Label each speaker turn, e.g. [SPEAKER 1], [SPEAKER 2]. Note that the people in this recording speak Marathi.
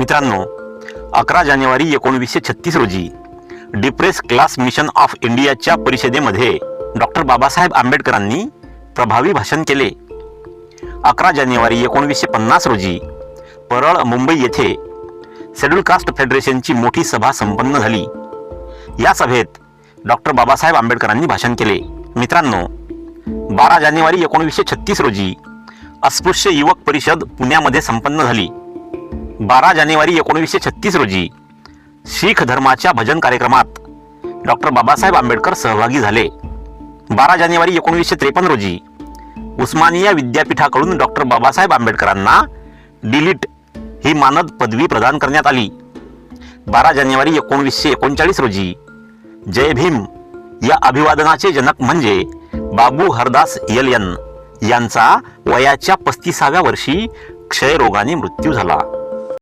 [SPEAKER 1] मित्रांनो, 11 जानेवारी 1936 रोजी डिप्रेस क्लास मिशन ऑफ इंडियाच्या परिषदेमध्ये डॉक्टर बाबासाहेब आंबेडकरांनी प्रभावी भाषण केले. 11 जानेवारी 1950 रोजी परळ, मुंबई येथे शेड्यूल कास्ट फेडरेशनची मोठी सभा संपन्न झाली. या सभेत डॉक्टर बाबासाहेब आंबेडकरांनी भाषण केले. मित्रांनो, 12 जानेवारी 1936 रोजी अस्पृश्य युवक परिषद पुण्यामध्ये संपन्न झाली. 12 जानेवारी 1936 रोजी शीख धर्माच्या भजन कार्यक्रमात डॉक्टर बाबासाहेब आंबेडकर सहभागी झाले. 12 जानेवारी 1953 रोजी उस्मानिया विद्यापीठाकडून डॉक्टर बाबासाहेब आंबेडकरांना डिलीट ही मानद पदवी प्रदान करण्यात आली. 12 जानेवारी 1939 रोजी जय भीम या अभिवादनाचे जनक म्हणजे बाबू हरदास यलयन यांचा वयाच्या 35व्या वर्षी क्षयरोगाने मृत्यू झाला.